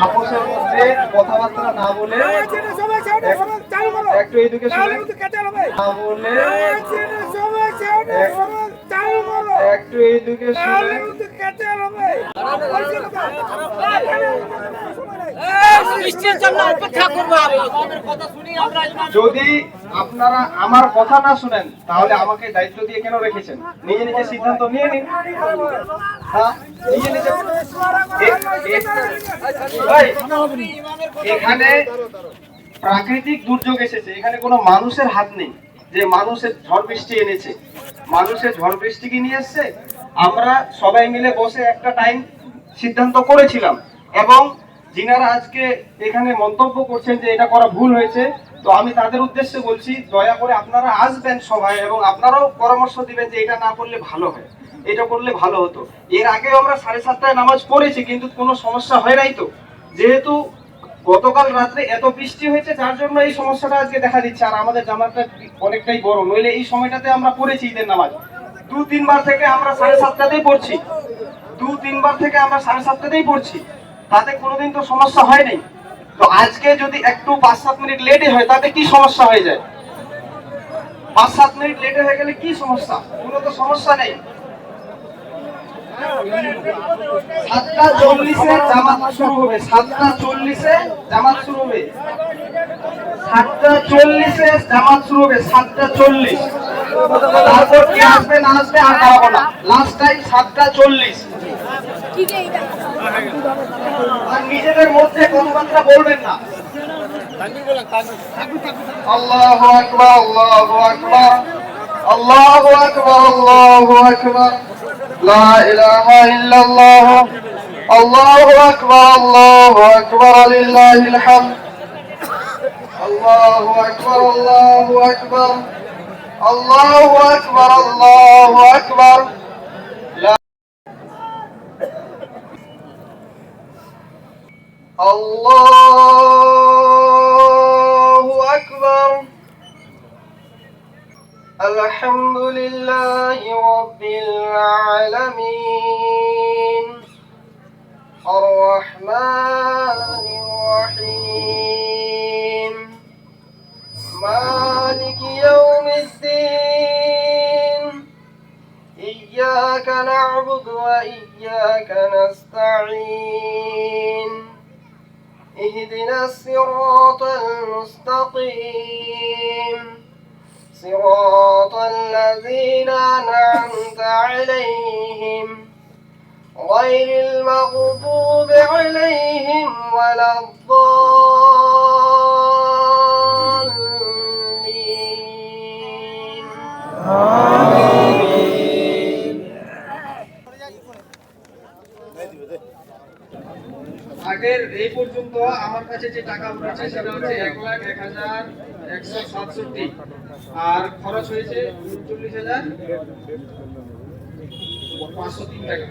আপোষের মধ্যে কথাবার্তা না বলে একটু এইদিকে শুনে না বলে একটু এইদিকে শুনে যদি আপনারা আমার কথা না শুনেন তাহলে আমাকে দায়িত্ব দিয়ে কেন রেখেছেন? নিজে নিজে সিদ্ধান্ত নিয়ে নিন। নিজে নিজে এখানে প্রাকৃতিক দুর্যোগ এসেছে, এখানে কোনো মানুষের হাত নেই যে মানুষের ঝড় বৃষ্টি এনেছে। মানুষের ঝড় বৃষ্টি কি নিয়ে এসছে? আমরা সবাই মিলে বসে একটা টাইম সিদ্ধান্ত করেছিলাম, এবং যিনারা আজকে এখানে মন্তব্য করছেন যে এটা করা ভুল হয়েছে, তো আমি তাদের উদ্দেশ্যে বলছি দয়া করে আপনারা আসবেন সবাই এবং আপনারাও পরামর্শ দিবেন যে এটা না করলে ভালো হয়, এটা করলে ভালো হতো। এর আগে আমরা 7:30টায় নামাজ পড়েছি কিন্তু কোনো সমস্যা হয় নাই। তো যেহেতু গতকাল রাত্রে এত বৃষ্টি হয়েছে যার জন্য এই সমস্যাটা আজকে দেখা দিচ্ছে, আর আমাদের জামাতটা অনেকটাই বড়, নইলে এই সময়টাতে আমরা পড়েছি ঈদের নামাজ 2-3 বার থেকে আমরা 7:30টাতেই পড়ছি, 2-3 বার থেকে আমরা 7:30টাতেই পড়ছি, তাতে কোনোদিন তো সমস্যা হয় নাই। তো আজকে যদি একটু 5-7 মিনিট লেটে হয় তাতে কি সমস্যা হয়ে যায়? 5-7 মিনিট লেটে হয়ে গেলে কি সমস্যা? কোনো তো সমস্যা নেই। 7:40-এ জামাত শুরু হবে, 7:40-এ জামাত শুরু হবে, 7:40-এ জামাত শুরু হবে, 7:40। তারপর কি আসবে না আসবে আর দাঁড়াবো না, লাস্ট টাইম 7:40। আর নিজেদের মধ্যে কথাবার্তা বলবেন না। আল্লাহু আকবার, আল্লাহু আকবার, আল্লাহু আকবার, আল্লাহু আকবার, লা ইলাহা ইল্লাল্লাহ, আল্লাহু আকবার, আল্লাহু আকবার, লিল্লাহিল হামদ, আল্লাহু আকবার, আল্লাহু আকবার, আল্লাহু আকবার, আল্লাহু আকবার। আল্লাহু আকবার। আলহামদুলিল্লাহি রাব্বিল আলামিন, আর রহমানির রহিম, মালিকি ইয়াউমিদ্দিন, ইয়্যাকা না'বুদু ওয়া ইয়্যাকা নাস্তাঈন, اهدنا الصراط المستقيم، صراط الذين أنعمت عليهم غير المغضوب عليهم ولا الضالين آمين। আগের এই পর্যন্ত আমার কাছে যে টাকা উঠেছে সেটা হচ্ছে 1,01,167, আর খরচ হয়েছে 39,503 টাকা।